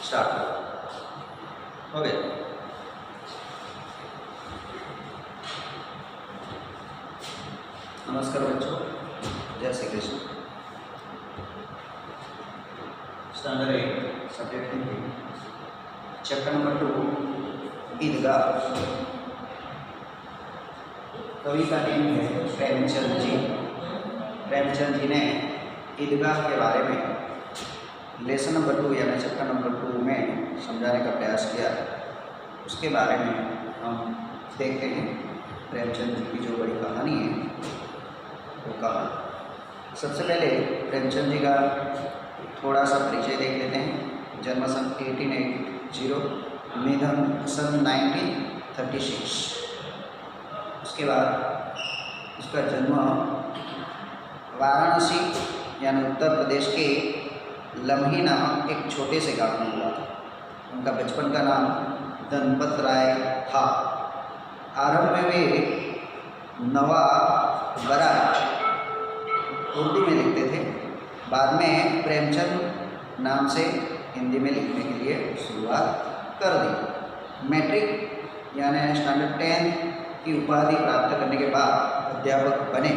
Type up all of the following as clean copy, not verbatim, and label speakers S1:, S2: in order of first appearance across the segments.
S1: Start करो। हो गया। नमस्कार बच्चों, जय Shri Krishna. Standard 8 subject Hindi, chapter number 2 ईदगाह। कवि का नेम है प्रेमचंद जी। प्रेमचंद जी ने ईदगाह के बारे में लेसन नंबर 2 यानी चैप्टर नंबर 2 में समझाने का प्रयास किया है। उसके बारे में हम देखते हैं। प्रेमचंद जी की जो बड़ी कहानी है वो कहा। सबसे पहले प्रेमचंद जी का थोड़ा सा परिचय देख लेते हैं। जन्म सन 1880, निधन सन 1936। उसके बाद उसका जन्म वाराणसी यानी उत्तर प्रदेश के लम्ही नामक एक छोटे से गांव में हुआ था। उनका बचपन का नाम धनपत राय था। आरंभ में वे नवाब बराज उर्दू में लिखते थे। बाद में प्रेमचंद नाम से हिंदी में लिखने के लिए शुरुआत कर दी। मैट्रिक यानी स्टैंडर्ड 10 की उपाधि प्राप्त करने के बाद अध्यापक बने,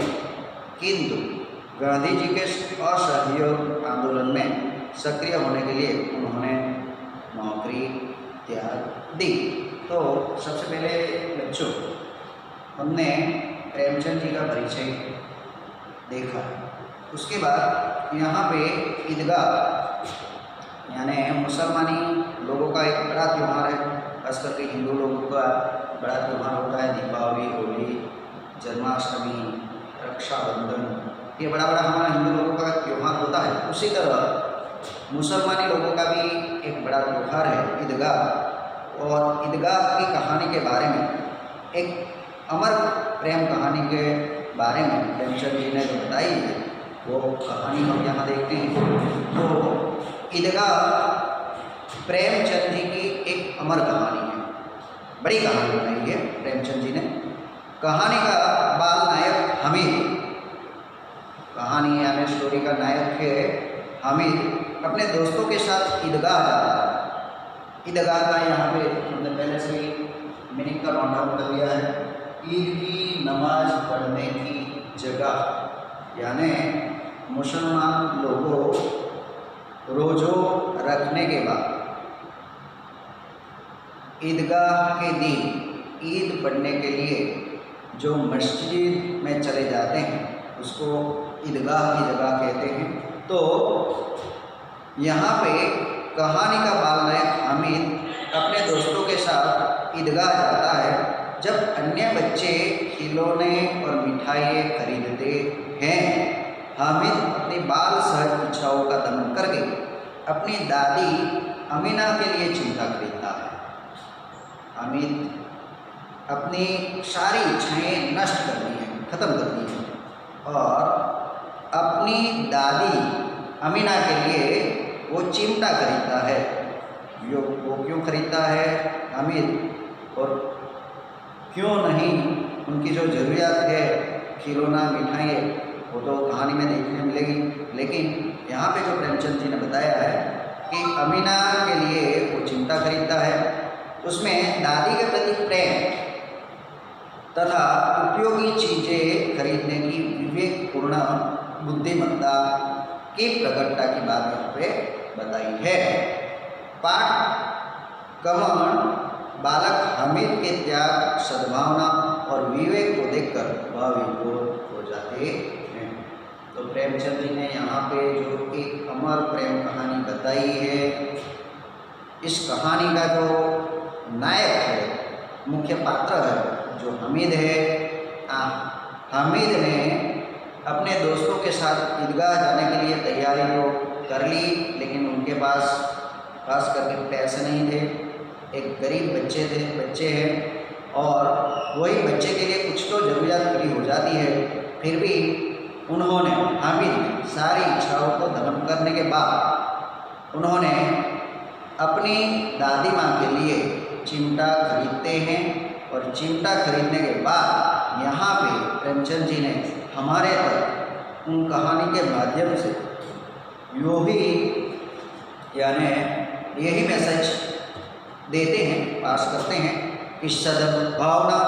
S1: किंतु गांधी जी के असहयोग आंदोलन में सक्रिय होने के लिए उन्होंने नौकरी त्याग दी। तो सबसे पहले बच्चों हमने प्रेमचंद जी का परिचय देखा। उसके बाद यहाँ पे ईदगाह यानी मुसलमानी लोगों का एक बड़ा त्यौहार है। खास करके हिंदू लोगों का बड़ा त्यौहार होता है दीपावली, होली, जन्माष्टमी, रक्षाबंधन। ये बड़ा हमारा हिंदू लोगों का त्यौहार होता है। उसी तरह मुसलमानी लोगों का भी एक बड़ा त्यौहार है ईदगाह। और ईदगाह की कहानी के बारे में, एक अमर प्रेम कहानी के बारे में प्रेमचंद जी ने जो बताई है वो कहानी हम यहाँ देखते हैं। तो ईदगाह प्रेमचंद जी की एक अमर कहानी है, बड़ी कहानी बनाई है प्रेमचंद जी ने। कहानी का बाल नायक हामिद, कहानी यानी स्टोरी का नायक है हामिद, अपने दोस्तों के साथ ईदगाह जाता है। ईदगाह का यहाँ पे हमने पहले से ही मीनिंग का राउंड आउट कर लिया है। ईद की नमाज पढ़ने की जगह, यानी मुसलमान लोगों रोज़ों रखने के बाद ईदगाह के दिन ईद पढ़ने के लिए जो मस्जिद में चले जाते हैं उसको ईदगाह की जगह कहते हैं। तो यहाँ पे कहानी का बाल नायक हामिद अपने दोस्तों के साथ ईदगाह जाता है। जब अन्य बच्चे खिलौने और मिठाइयाँ खरीदते हैं, हामिद अपनी बाल सहज इच्छाओं का दमन करके अपनी दादी अमीना के लिए चिमटा खरीदता है। हामिद अपनी सारी इच्छाएं नष्ट कर दी हैं, ख़त्म कर दी हैं और अपनी दादी अमीना के लिए वो चिमटा खरीदता है। वो क्यों खरीदता है हामिद, और क्यों नहीं उनकी जो ज़रूरियात है खिलौना मिठाई वो तो कहानी में देखने मिलेगी। लेकिन यहाँ पे जो प्रेमचंद जी ने बताया है कि अमीना के लिए वो चिमटा खरीदता है, उसमें दादी के प्रति प्रेम तथा उपयोगी चीज़ें खरीदने की विवेकपूर्ण बुद्धिमत्ता की प्रकटता की बात यहाँ पे बताई है। पाठ कमन बालक हामिद के त्याग, सद्भावना और विवेक को देखकर भावविभोर हो जाते हैं। तो प्रेमचंद जी ने यहाँ पे जो एक अमर प्रेम कहानी बताई है, इस कहानी का जो नायक है, मुख्य पात्र है जो हामिद है, हामिद ने अपने दोस्तों के साथ ईदगाह जाने के लिए तैयारी तो कर ली, लेकिन उनके पास खास करके पैसे नहीं थे। एक गरीब बच्चे हैं और वही बच्चे के लिए कुछ तो ज़रूरियात पूरी हो जाती है। फिर भी उन्होंने हामिद सारी इच्छाओं को दमन करने के बाद उन्होंने अपनी दादी माँ के लिए चिमटा खरीदते हैं। और चिमटा खरीदने के बाद यहाँ पे प्रेमचंद जी ने हमारे तक उन कहानी के माध्यम से यो ही यानी यही मैसेज देते हैं, पास करते हैं कि सद्भावना,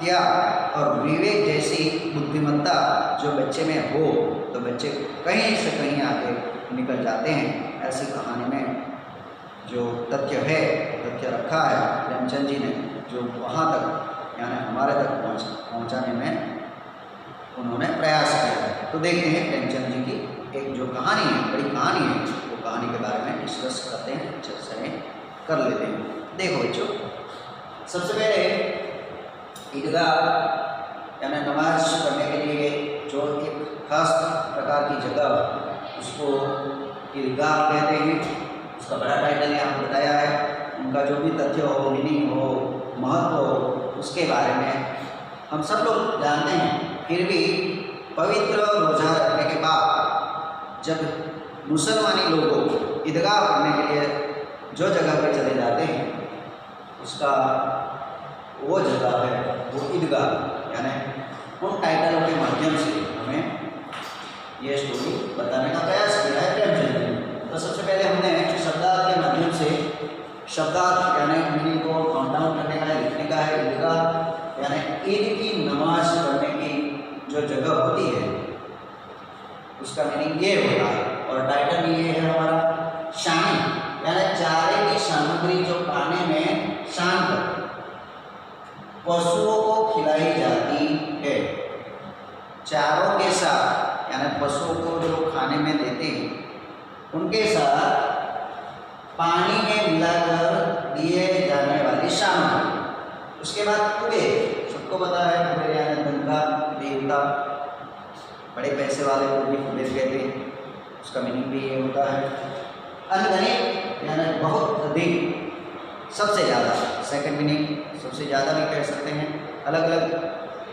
S1: त्याग और विवेक जैसी बुद्धिमत्ता जो बच्चे में हो तो बच्चे कहीं से कहीं आगे निकल जाते हैं। ऐसी कहानी में जो तथ्य है, तथ्य रखा है प्रेमचंद जी ने, जो वहाँ तक यानी हमारे तक पहुँचाने में उन्होंने प्रयास किया है। तो देखते हैं प्रेमचंद जी की एक जो कहानी है, बड़ी कहानी है, वो कहानी के बारे में डिस्कस करते हैं, चर्चा कर लेते हैं। देखो बच्चों, सबसे पहले ईदगाह यानी नमाज पढ़ने के लिए जो एक खास प्रकार की जगह, उसको ईदगाह कहते हैं। उसका बड़ा टाइटल यहाँ बताया है। उनका जो भी तथ्य हो, मीनिंग हो, महत्व हो, उसके बारे में हम सब लोग जानते हैं। फिर भी पवित्र रोज़ा रखने के बाद जब मुसलमानी लोग ईदगाह पढ़ने के लिए जो जगह पर चले जाते हैं, उसका वो जगह है वो ईदगाह, यानी उन टाइटलों के माध्यम से हमें ये स्टोरी बताने का प्रयास किया है प्रेमचंद ने। तो सबसे पहले हमने शब्दार्थ के माध्यम से, शब्दार्थ यानी मीनिंग को काउंट डाउन करने का है, लिखने का है। ईदगाह यानी ईद की नमाज पढ़ने की जो जगह होती है, उसका मीनिंग ये होता है। और टाइटल ये है हमारा शानी, यानी चारे की सामग्री जो खाने में शान कर पशुओं को खिलाई जाती है। चारों के साथ यानी पशुओं को जो खाने में देते हैं, उनके साथ पानी में मिलाकर दिए जाने वाली सामग्री। उसके बाद कुबेर, सबको पता है कुबेर यानी धन का देवता, बड़े पैसे वाले को भी कुबेर कहते हैं। उसका मीनिंग भी ये होता है। अनगणित यानी बहुत अधिक, सबसे ज़्यादा, सेकंड मीनिंग सबसे ज़्यादा भी कह सकते हैं। अलग अलग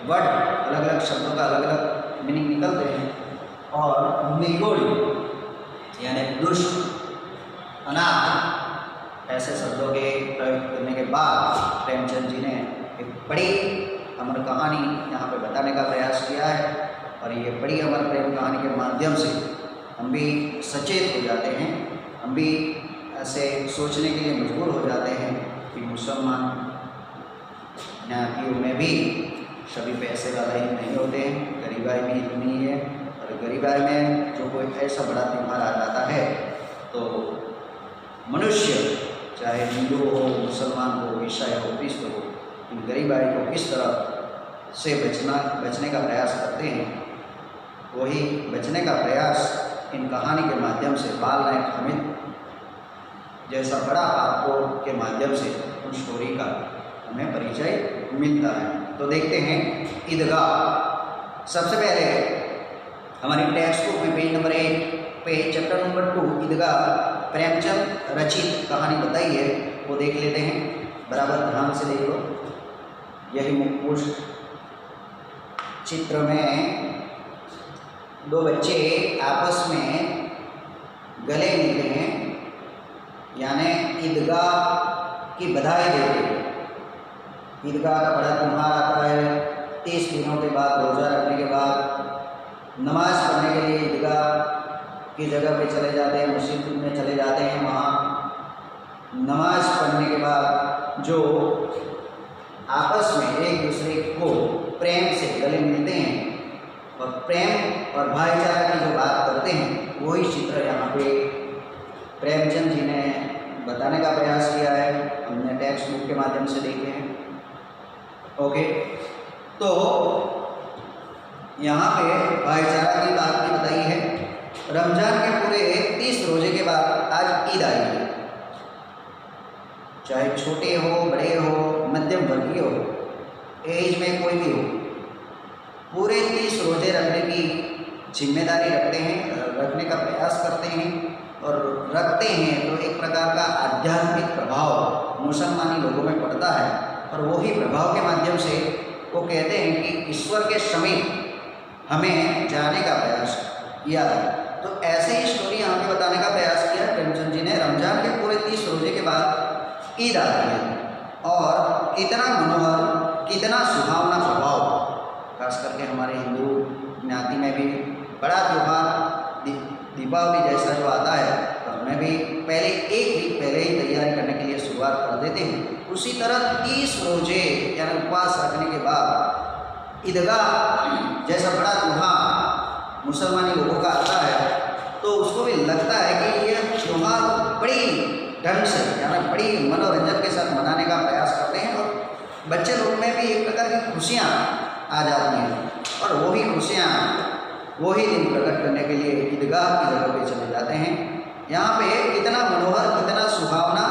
S1: वर्ड, अलग अलग शब्दों का अलग अलग मीनिंग निकलते हैं। और निगोड़ी यानी दुष्ट, अनाथ, ऐसे शब्दों के प्रयोग करने के बाद प्रेमचंद जी ने एक बड़ी अमर कहानी यहाँ पे बताने का प्रयास किया है। और ये बड़ी अमर प्रेम कहानी के माध्यम से हम भी सचेत हो जाते हैं, हम भी ऐसे सोचने के लिए मजबूर हो जाते हैं कि मुसलमान ज्ञातियों में भी सभी पैसे वाले ही नहीं होते हैं, गरीबाई भी इतनी है। और गरीबाई में जो कोई ऐसा बड़ा त्यौहार आ जाता है तो मनुष्य, चाहे हिंदू हो, मुसलमान हो, ईसाई हो, क्रिस्त हो, इन गरीबाई को किस तरह से बचने का प्रयास करते हैं, वही बचने का प्रयास इन कहानी के माध्यम से बाल नायक हामिद जैसा बड़ा आपको के माध्यम से उन स्टोरी का हमें परिचय मिलता है। तो देखते हैं ईदगाह। सबसे पहले हमारी टेक्स्ट बुक में पेज नंबर 1 पे चैप्टर नंबर 2 ईदगाह प्रेमचंद रचित कहानी बताई है, वो देख लेते हैं। बराबर ध्यान से देखो। यही मुखपुष्ट चित्र में दो बच्चे आपस में गले मिलते हैं, यानी ईदगाह की बधाई देते हैं। ईदगाह का बड़ा त्यौहार आता है। 30 दिनों के बाद, रोज़ा रखने के बाद नमाज पढ़ने के लिए ईदगाह की जगह पे चले जाते हैं, मस्जिद में चले जाते हैं। वहाँ नमाज पढ़ने के बाद जो आपस में एक दूसरे को प्रेम से गले मिलते हैं और प्रेम और भाईचारा की जो बात करते हैं, वही चित्र यहाँ पे प्रेमचंद जी ने बताने का प्रयास किया है। हमने टेक्स्ट बुक के माध्यम से देखे हैं। ओके, तो यहाँ पे भाईचारा की बात भी बताई है। रमजान के पूरे 30 रोजे के बाद आज ईद आई है। चाहे छोटे हो, बड़े हो, मध्यम वर्गीय हो, एज में कोई भी हो, पूरे 30 रोजे रखने की जिम्मेदारी रखने का प्रयास करते हैं और रखते हैं। तो एक प्रकार का आध्यात्मिक प्रभाव मुसलमानी लोगों में पड़ता है और वही प्रभाव के माध्यम से वो कहते हैं कि ईश्वर के समीप हमें जाने का प्रयास किया है। तो ऐसे ही स्टोरी यहाँ पे बताने का प्रयास किया प्रेमचंद जी ने। रमजान के पूरे 30 रोजे के बाद ईद आती है और कितना मनोहर, कितना सुहावना प्रभाव, खास करके हमारे हिंदू ज्ञाति में भी बड़ा त्यौहार दीपावली जैसा जो आता है तो हमें में भी पहले एक वीक पहले ही तैयारी करने के लिए शुरुआत कर देते हैं। उसी तरह 30 रोजे यानी उपवास रखने के बाद ईदगाह जैसा बड़ा त्यौहार मुसलमानी लोगों का आता है, तो उसको भी लगता है कि यह त्यौहार बड़ी ढंग से यानी बड़ी मनोरंजन के साथ मनाने का प्रयास करते हैं और बच्चे लोग में भी एक प्रकार की खुशियाँ आ जाती हैं और वही खुशियाँ वही दिन प्रकट करने के लिए ईदगाह की जगह पे चले जाते हैं। यहाँ पे कितना मनोहर, कितना सुहावना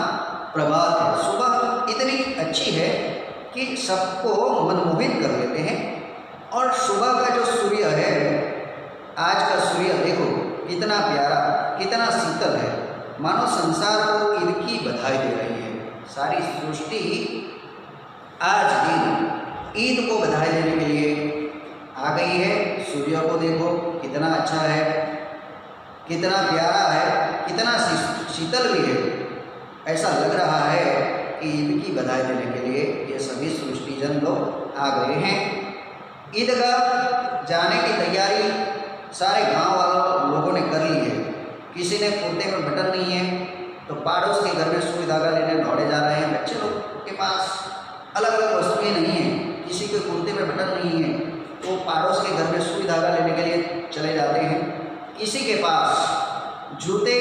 S1: प्रभात है। सुबह इतनी अच्छी है कि सबको मनमोहित कर लेते हैं और सुबह का जो सूर्य है, आज का सूर्य देखो कितना प्यारा, कितना शीतल है, मानो संसार को ईद की बधाई दे रही है। सारी सृष्टि आज दिन ईद को बधाई देने के लिए आ गई है। सूर्य को देखो कितना अच्छा है, कितना प्यारा है, कितना शीतल भी है। ऐसा लग रहा है कि ईद की बधाई देने के लिए ये सभी सृष्टिजन लोग आ गए हैं। ईदगाह जाने की तैयारी सारे गांव वालों लोगों ने कर ली है। किसी ने कुर्ते में बटन नहीं है तो पड़ोस के घर में सुई धागा लेने दौड़े जा रहे हैं। बच्चे लोग के पास अलग अलग वस्तुएं नहीं हैं, किसी के कुर्ते में बटन नहीं है तो पड़ोस के घर में सुई धागा लेने के लिए चले जाते हैं। किसी के पास जूते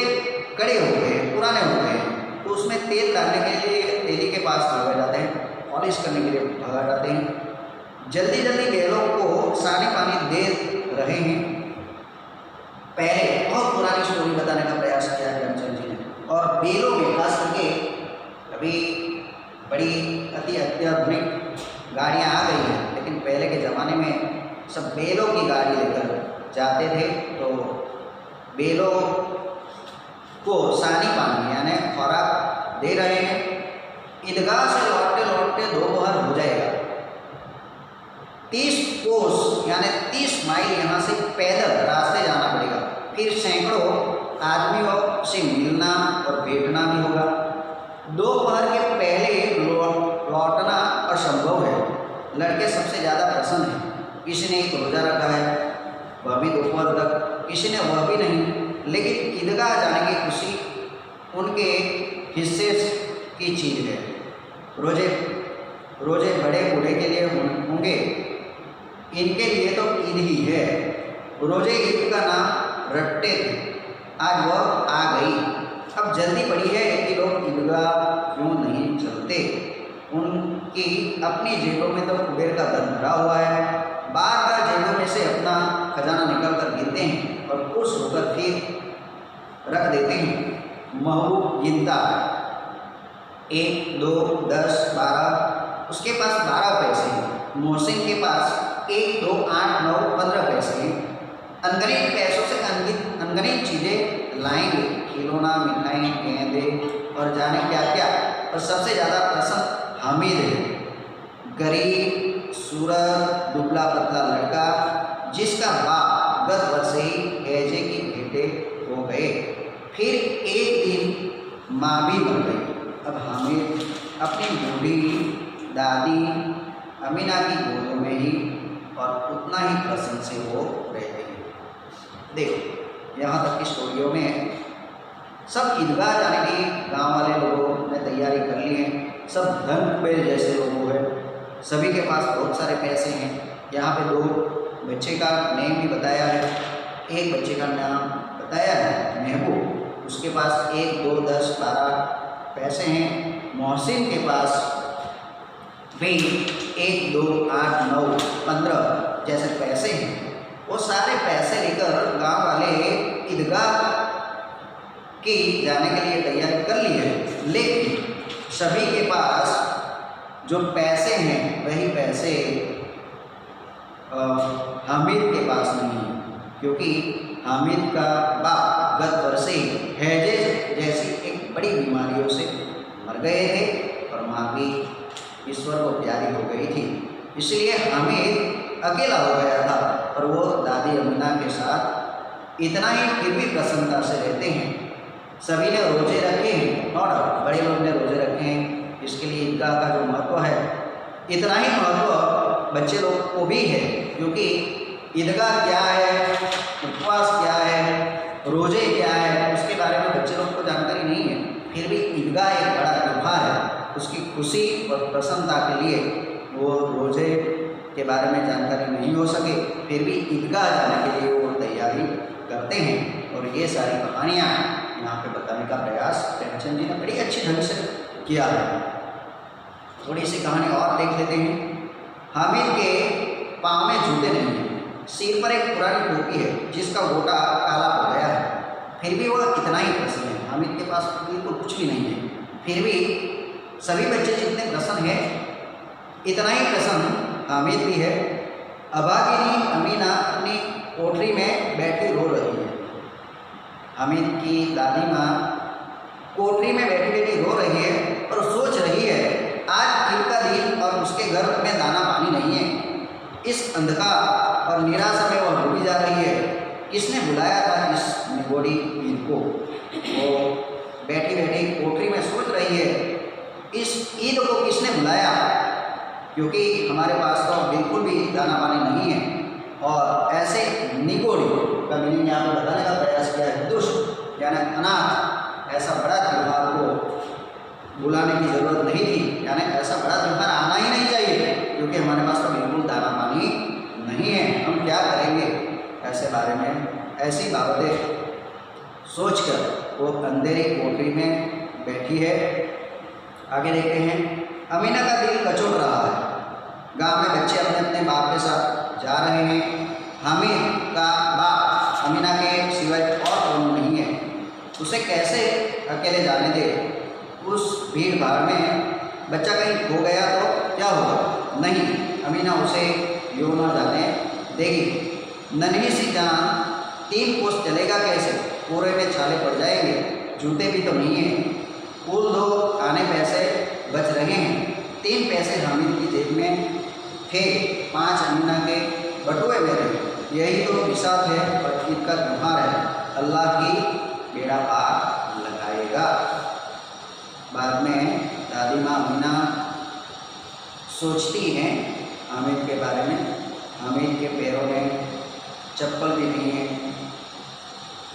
S1: कड़े हो गए, पुराने हो गए, तो उसमें तेल डालने के लिए तेली के पास भागा जाते हैं, पॉलिश करने के लिए भागा जाते हैं। जल्दी जल्दी बैलों को सानी पानी दे रहे हैं। पहले बहुत पुरानी स्टोरी बताने का प्रयास किया है प्रेमचंद जी ने, और बैलों में खास करके अभी बड़ी अत्याधुनिक गाड़ियाँ आ गई हैं, लेकिन पहले के ज़माने में सब बैलों की गाड़ी लेकर जाते थे। तो बैलों को सानी पानी यानी खुराक दे रहे हैं। ईदगाह से लौटते लौटते दोपहर हो जाएगा। 30 कोस यानी 30 माइल यहाँ से पैदल रास्ते जाना पड़ेगा। फिर सैकड़ों आदमियों से मिलना और बैठना भी होगा। दोपहर के पहले लौटना असंभव है। लड़के सबसे ज़्यादा प्रसन्न हैं। किसी ने एक रोज़ा रखा है, वह भी दोपहर तक, किसी ने वह भी नहीं, लेकिन ईदगाह जाने की खुशी उनके हिस्से की चीज़ है। रोजे बड़े बूढ़े के लिए होंगे, इनके लिए तो ईद ही है। रोजे ईद का नाम रटते थे, आज वह आ गई। अब जल्दी पड़ी है कि लोग ईदगाह क्यों नहीं चलते। उनकी अपनी जेबों में तो कुबेर का धन भरा हुआ है। बार बार जेबों में से अपना खजाना निकल कर गिनते हैं और खुश होकर फिर रख देते हैं। महबूब गिनता 1, 2, 10, 12, उसके पास 12 पैसे हैं। मोहसिन के पास 1, 2, 8, 9, 15 पैसे हैं। अनगिनत पैसों से अनगिनत चीज़ें लाएंगे, खिलौना, मिठाई, गेंदे और जाने क्या क्या। और सबसे ज़्यादा प्रसन्न हामिद है, गरीब, सूरत, दुबला पतला लड़का जिसका बाप गत वर्ष ही हैजे की भेंटे हो गए। फिर एक दिन माँ भी मर गई। अब हामिद अपनी बूढ़ी दादी अमीना की गोद में ही और उतना ही प्रसन्न से वो रहते हैं। देखो यहाँ तक की स्टोरियों में सब ईदगाह जाने की गांव वाले लोगों ने तैयारी कर ली है। सब धन कुबेर जैसे लोग हैं, सभी के पास बहुत सारे पैसे हैं। यहाँ पे 2 बच्चे का नेम भी बताया है। एक बच्चे का नाम बताया है महबूब, उसके पास 1, 2, 10, 12 पैसे हैं। मोहसिन के पास भी 1, 2, 8, 9, 15 जैसे पैसे हैं। वो सारे पैसे लेकर गांव वाले ईदगाह की जाने के लिए तैयारी कर ली है, लेकिन सभी के पास जो पैसे हैं वही पैसे हामिद के पास नहीं है, क्योंकि हामिद का बाप गत वर्ष ही हैजे जैसी एक बड़ी बीमारियों से मर गए थे और माँ भी ईश्वर को प्यारी हो गई थी। इसलिए हामिद अकेला हो गया था और वो दादी अमीना के साथ इतना ही फिर भी प्रसन्नता से रहते हैं। सभी ने रोजे रखे हैं और बड़े लोग ने रोजे रखे हैं। इसके लिए ईदगाह का जो महत्व है, इतना ही महत्व बच्चे लोग को भी है, क्योंकि ईदगाह क्या है, उपवास क्या है, रोजे क्या है, उसके बारे में बच्चे लोग को फिर भी ईदगाह एक बड़ा त्यौहार है। उसकी खुशी और प्रसन्नता के लिए वो रोज़े के बारे में जानकारी नहीं हो सके, फिर भी ईदगाह जाने के लिए वो तैयारी करते हैं। और ये सारी कहानियाँ यहाँ पे बताने का प्रयास प्रेमचंद जी ने बड़ी अच्छी ढंग से किया है। थोड़ी सी कहानी और देख लेते हैं। हामिद के पाँव में जूते नहीं हैं, सिर पर एक पुरानी टोपी है जिसका गोटा काला हो गया है, फिर भी वह इतना ही प्रसन्न है। हामिद के पास बिल्कुल कुछ भी नहीं है, फिर भी सभी बच्चे जितने प्रसन्न हैं इतना ही प्रसन्न हामिद भी है। अभागिनी अमीना अपनी कोठरी में बैठी रो रही है। हामिद की दादी माँ कोठरी में बैठी बैठी रो रही है और सोच रही है आज ईद का दिन और उसके घर में दाना पानी नहीं है। इस अंधकार और निराशा में वह डूबी जा रही है। किसने बुलाया था इस निगोड़ी ईद को? वो बैठी बैठी कोठरी में सोच रही है इस ईद को किसने बुलाया, क्योंकि हमारे पास तो बिल्कुल भी दाना पानी नहीं है। और ऐसे निगोड़ी का मीनिंग यहाँ पर बताने का प्रयास किया है, दुष्ट यानी अनाथ। ऐसा बड़ा त्यौहार को बुलाने की ज़रूरत नहीं थी, यानी ऐसा बड़ा त्यौहार आना ही नहीं चाहिए, क्योंकि हमारे पास तो बिल्कुल दाना पानी नहीं है, हम क्या करेंगे। ऐसे बारे में ऐसी बातें सोचकर वो अंधेरी कोठरी में बैठी है। आगे देखते हैं। अमीना का दिल कचोट रहा है। गांव में बच्चे अपने अपने बाप के साथ जा रहे हैं। हामिद का बाप अमीना के सिवाय और कोई नहीं है, उसे कैसे अकेले जाने दे। उस भीड़ भाड़ में बच्चा कहीं खो गया तो क्या होगा? नहीं, अमीना उसे यूँ न जाने देगी। नन्ही सी जान 3 कोस चलेगा कैसे? पूरे में छाले पड़ जाएंगे, जूते भी तो नहीं हैं। कुल 2 आने पैसे बच रहे हैं। 3 पैसे हामिद की जेब में थे, 5 अमीना के बटुए में थे। यही तो विसात है और ईद का त्योहार है। अल्लाह की बेड़ा पार लगाएगा। बाद में दादी माँ अमीना सोचती हैं हामिद के बारे में। हामिद के पैरों में चप्पल भी नहीं है।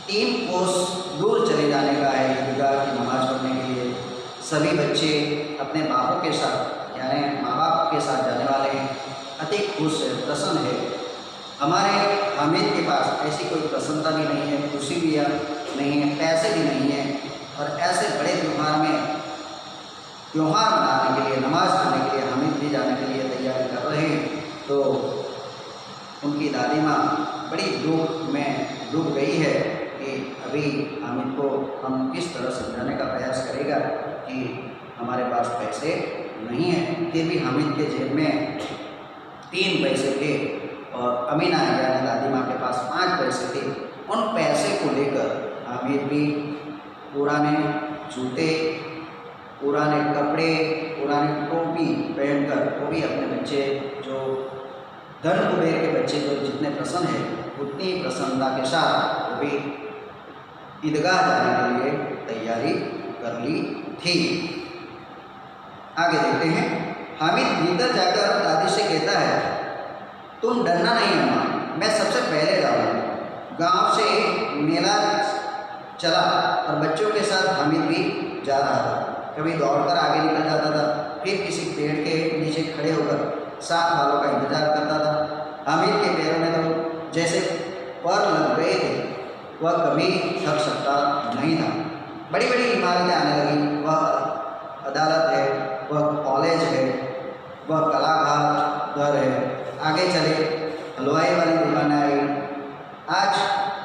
S1: 3 कोस दूर चले जाने का है ईदगाह की नमाज पढ़ने के लिए। सभी बच्चे अपने बापों के साथ यानी माँ बाप के साथ जाने वाले हैं। अति खुश है, प्रसन्न है। हमारे हामिद के पास ऐसी कोई प्रसन्नता भी नहीं है, खुशी भी नहीं है, पैसे भी नहीं है। और ऐसे बड़े त्यौहार में त्यौहार मनाने के लिए, नमाज पढ़ने के लिए हामिद भी जाने के लिए तैयारी कर रहे हैं। तो उनकी दादी माँ बड़ी दुख में डूब गई है कि अभी हामिद को हम किस तरह समझाने का प्रयास करेगा कि हमारे पास पैसे नहीं हैं। फिर भी हामिद के जेब में 3 पैसे थे और अमीना यानी दादी माँ के पास 5 पैसे थे। उन पैसे को लेकर हामिद भी पुराने जूते, पुराने कपड़े, पुरानी टोपी पहनकर, वो भी अपने बच्चे जो धन कुबेर के बच्चे जो जितने प्रसन्न हैं उतनी प्रसन्नता के साथ वो भी ईदगाह जाने के लिए तैयारी कर ली थी। आगे देखते हैं। हामिद भीतर जाकर दादी से कहता है, तुम डरना नहीं अम्मा, मैं सबसे पहले जाऊँगा। गांव से मेला चला और बच्चों के साथ हामिद भी जा रहा था। कभी दौड़कर आगे निकल जाता था, फिर किसी पेड़ के नीचे खड़े होकर साथ वालों का इंतजार करता था। हामिद के पैरों में तो जैसे पर लग गए थे, वह कभी थक सकता नहीं था। बड़ी बड़ी इमारतें आने लगी। वह अदालत है, वह कॉलेज है, वह कलाघर घर है। आगे चले, हलवाई वाली दुकानें आई, आज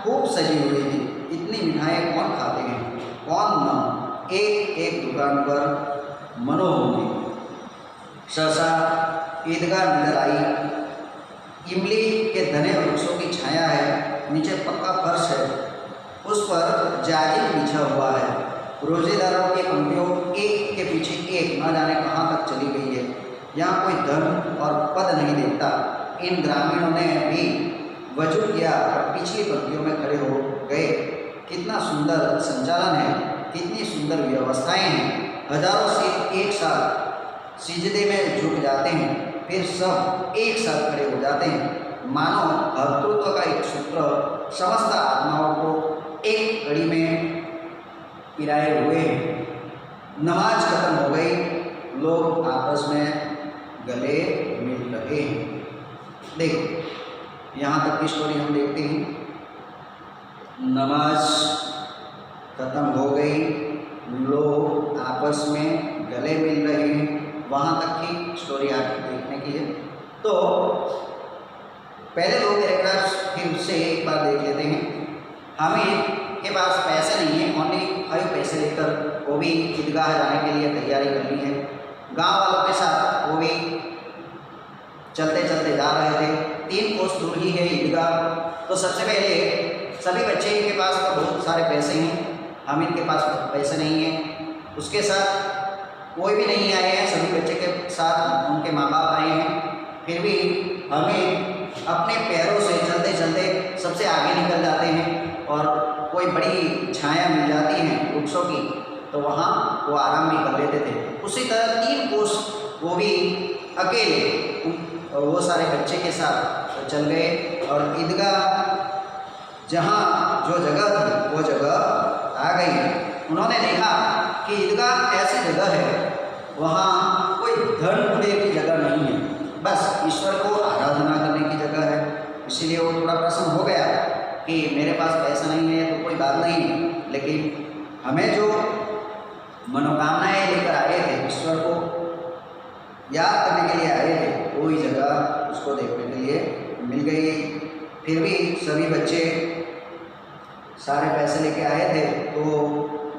S1: खूब सजी हुई थी। इतनी मिठाइयाँ कौन खाते हैं, कौन न। एक एक दुकान पर मनोहोगी। सहसा ईदगाह नजर आई। इमली के घने वृक्षों की छाया है, नीचे पक्का फर्श है, उस पर जाजिम बिछा हुआ है। रोजेदारों की पंक्तियों एक के पीछे एक न जाने कहाँ तक चली गई है। यहाँ कोई धन और पद नहीं देखता। इन ग्रामीणों ने भी वजूद किया और पिछली पंक्तियों में खड़े हो गए। कितना सुंदर संचालन है, कितनी सुंदर व्यवस्थाएं हैं। हजारों से एक साथ सिजदे में झुक जाते हैं, फिर सब एक साथ खड़े हो जाते हैं। मानो भर्तृत्व का एक सूत्र समस्त आत्माओं को एक कड़ी में पिराए हुए हैं। नमाज खत्म हो गई, लोग आपस में गले मिल रहे हैं। देखो यहाँ तक की स्टोरी हम देखते हैं। नमाज खत्म हो गई, लोग आपस में गले मिल रहे हैं, वहाँ तक की स्टोरी आपको देखने की है। तो पहले दो पैराग्राफ्स फिर से एक बार देख लेते हैं। हमें के पास पैसे नहीं है, ओनली 5 पैसे लेकर वो भी ईदगाह जाने के लिए तैयारी करनी है। गांव वालों के साथ वो भी चलते चलते जा रहे थे। 3 कोस दूर ही है ईदगाह। तो सबसे पहले सभी बच्चे के पास तो बहुत सारे पैसे हैं, हम इनके पास पैसे नहीं हैं। उसके साथ कोई भी नहीं आए हैं, सभी बच्चे के साथ उनके माँ बाप आए हैं। फिर भी हमें अपने पैरों से चलते चलते सबसे आगे निकल जाते हैं और कोई बड़ी छाया मिल जाती है वृक्षों की, तो वहाँ वो आराम भी कर लेते थे। उसी तरह 3 कोस वो भी अकेले वो सारे बच्चे के साथ चल गए और ईदगाह जहाँ जो जगह थी वो जगह आ गई। उन्होंने देखा कि ईदगाह ऐसी जगह है, वहाँ कोई धन कूड़े की जगह नहीं है, बस ईश्वर को आराधना करने की जगह है। इसीलिए वो थोड़ा प्रसन्न हो गया कि मेरे पास पैसा नहीं है तो कोई बात नहीं, लेकिन हमें जो मनोकामनाएं लेकर आए थे, ईश्वर को याद करने के लिए आए थे, वही जगह उसको देखने के लिए मिल गई। फिर भी सभी बच्चे सारे पैसे लेके आए थे, तो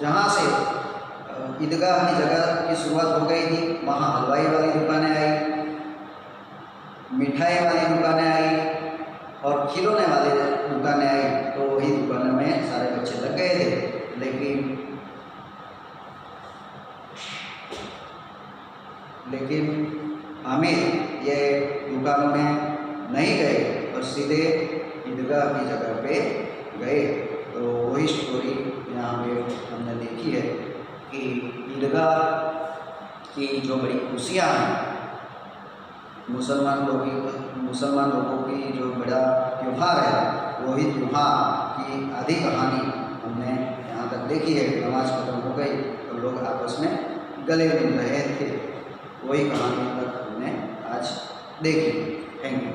S1: जहाँ से ईदगाह की जगह की शुरुआत हो गई थी, वहाँ हलवाई वाली दुकानें आई, मिठाई वाली दुकानें आई और खिलौने वाली दुकानें आई। तो वही दुकानों में सारे बच्चे लग गए थे, लेकिन हमें ये दुकानों में नहीं गए और सीधे ईदगाह की जगह पे गए। तो वही स्टोरी यहाँ पे हमने देखी है कि ईदगाह की जो बड़ी खुशियाँ हैं, मुसलमान लोगों की जो बड़ा त्यौहार है, वही त्यौहार की आधी कहानी हमने यहाँ तक देखी है। नमाज खत्म हो गई तो लोग आपस में गले मिल रहे थे, वही कहानी तक हमने आज देखी। Thank you.